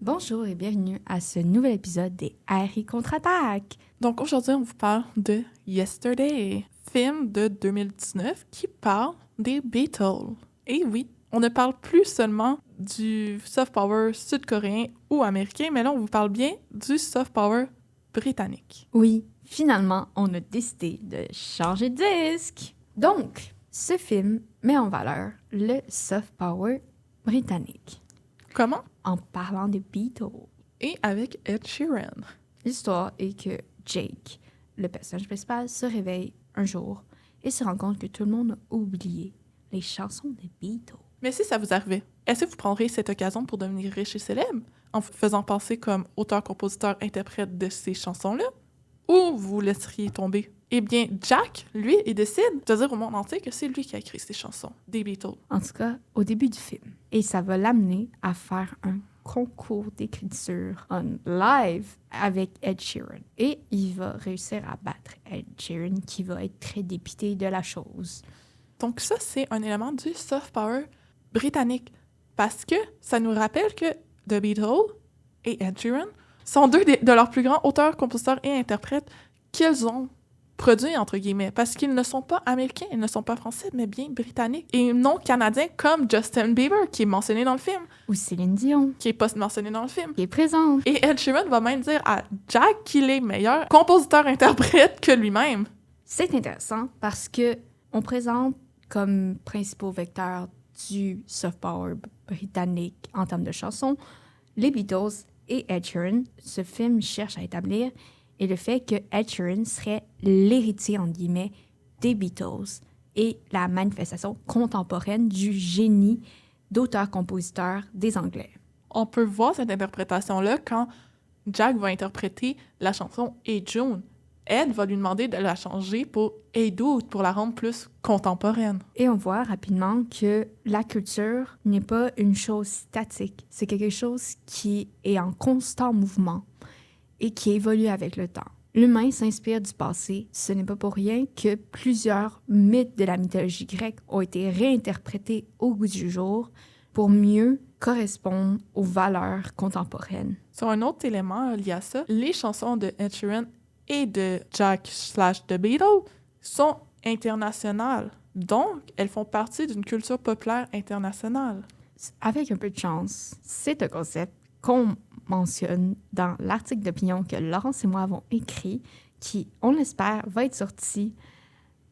Bonjour et bienvenue à ce nouvel épisode des Harry contre-attaque. Donc aujourd'hui, on vous parle de Yesterday, film de 2019 qui parle des Beatles. Et oui, on ne parle plus seulement du soft power sud-coréen ou américain, mais là, on vous parle bien du soft power britannique. Oui, finalement, on a décidé de changer de disque. Donc, ce film met en valeur le soft power britannique. Comment? En parlant des Beatles. Et avec Ed Sheeran. L'histoire est que Jake, le personnage principal, se réveille un jour et se rend compte que tout le monde a oublié les chansons des Beatles. Mais si ça vous arrivait, est-ce que vous prendriez cette occasion pour devenir riche et célèbre en vous faisant passer comme auteur, compositeur, interprète de ces chansons-là? Ou vous laisseriez tomber? Eh bien, Jack, lui, il décide de dire au monde entier que c'est lui qui a écrit ces chansons, des Beatles. En tout cas, au début du film. Et ça va l'amener à faire un concours d'écriture en live avec Ed Sheeran. Et il va réussir à battre Ed Sheeran, qui va être très dépité de la chose. Donc ça, c'est un élément du soft power britannique. Parce que ça nous rappelle que The Beatles et Ed Sheeran sont deux de leurs plus grands auteurs, compositeurs et interprètes qu'ils ont produits, entre guillemets, parce qu'ils ne sont pas américains, ils ne sont pas français, mais bien britanniques, et non canadiens comme Justin Bieber, qui est mentionné dans le film. Ou Céline Dion. Qui est pas mentionné dans le film. Qui est présente. Et Ed Sheeran va même dire à Jack qu'il est meilleur compositeur-interprète que lui-même. C'est intéressant parce que on présente comme principaux vecteurs du soft power britannique en termes de chansons les Beatles et Ed Sheeran. Ce film cherche à établir et le fait que Ed Sheeran serait l'héritier, en guillemets, des Beatles et la manifestation contemporaine du génie d'auteur-compositeur des Anglais. On peut voir cette interprétation-là quand Jack va interpréter la chanson « Hey June ». Ed va lui demander de la changer pour « Hey Dude » pour la rendre plus contemporaine. Et on voit rapidement que la culture n'est pas une chose statique. C'est quelque chose qui est en constant mouvement et qui évolue avec le temps. L'humain s'inspire du passé. Ce n'est pas pour rien que plusieurs mythes de la mythologie grecque ont été réinterprétés au goût du jour pour mieux correspondre aux valeurs contemporaines. Sur un autre élément lié à ça, les chansons de Ed Sheeran et de Jack/The Beatles sont internationales. Donc, elles font partie d'une culture populaire internationale. Avec un peu de chance, c'est un concept qu'on mentionne dans l'article d'opinion que Laurence et moi avons écrit, qui, on l'espère, va être sorti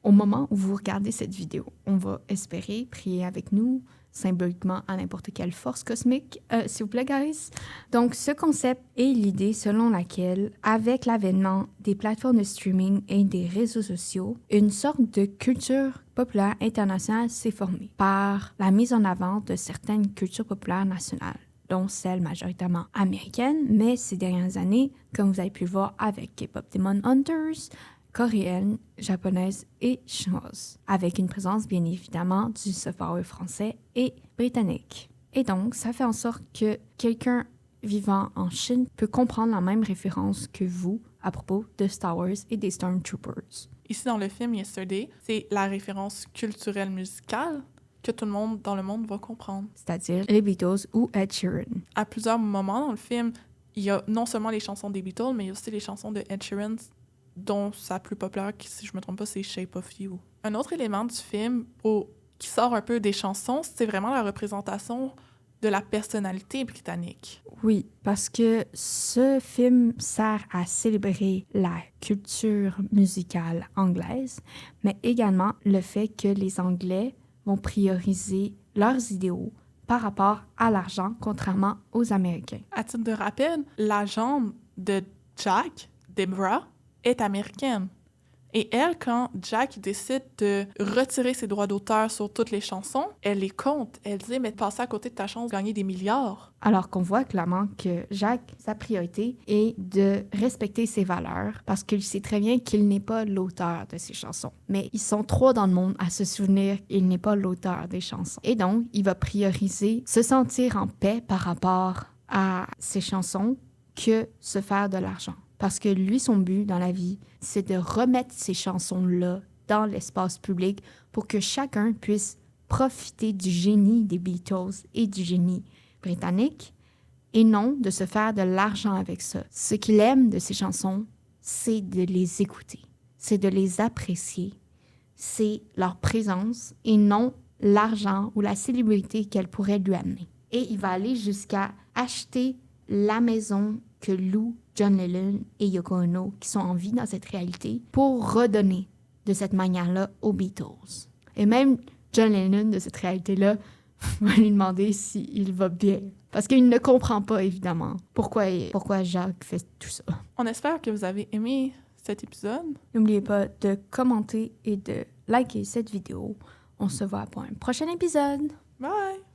au moment où vous regardez cette vidéo. On va espérer, prier avec nous, symboliquement à n'importe quelle force cosmique, s'il vous plaît, guys. Donc, ce concept est l'idée selon laquelle, avec l'avènement des plateformes de streaming et des réseaux sociaux, une sorte de culture populaire internationale s'est formée par la mise en avant de certaines cultures populaires nationales, dont celles majoritairement américaines, mais ces dernières années, comme vous avez pu le voir avec K-pop Demon Hunters, coréenne, japonaise et chinoise, avec une présence bien évidemment du soft power français et britannique. Et donc, ça fait en sorte que quelqu'un vivant en Chine peut comprendre la même référence que vous à propos de Star Wars et des Stormtroopers. Ici, dans le film Yesterday, c'est la référence culturelle musicale que tout le monde dans le monde va comprendre. C'est-à-dire les Beatles ou Ed Sheeran. À plusieurs moments dans le film, il y a non seulement les chansons des Beatles, mais il y a aussi les chansons de Ed Sheeran, dont sa plus populaire, si je me trompe pas, c'est Shape of You. Un autre élément du film qui sort un peu des chansons, c'est vraiment la représentation de la personnalité britannique. Oui, parce que ce film sert à célébrer la culture musicale anglaise, mais également le fait que les Anglais vont prioriser leurs idéaux par rapport à l'argent, contrairement aux Américains. À titre de rappel, la jambe de Jack, Deborah, est américaine. Et elle, quand Jack décide de retirer ses droits d'auteur sur toutes les chansons, elle les compte. Elle dit « Mais passer à côté de ta chance de gagner des milliards. » Alors qu'on voit clairement que Jack, sa priorité est de respecter ses valeurs parce qu'il sait très bien qu'il n'est pas l'auteur de ses chansons. Mais ils sont trop dans le monde à se souvenir qu'il n'est pas l'auteur des chansons. Et donc, il va prioriser se sentir en paix par rapport à ses chansons que se faire de l'argent. Parce que lui, son but dans la vie, c'est de remettre ces chansons-là dans l'espace public pour que chacun puisse profiter du génie des Beatles et du génie britannique et non de se faire de l'argent avec ça. Ce qu'il aime de ces chansons, c'est de les écouter, c'est de les apprécier, c'est leur présence et non l'argent ou la célébrité qu'elle pourrait lui amener. Et il va aller jusqu'à acheter la maison que louent John Lennon et Yoko Ono, qui sont en vie dans cette réalité, pour redonner de cette manière-là aux Beatles. Et même John Lennon, de cette réalité-là, va lui demander s'il va bien. Parce qu'il ne comprend pas, évidemment, pourquoi Jacques fait tout ça. On espère que vous avez aimé cet épisode. N'oubliez pas de commenter et de liker cette vidéo. On se voit pour un prochain épisode. Bye!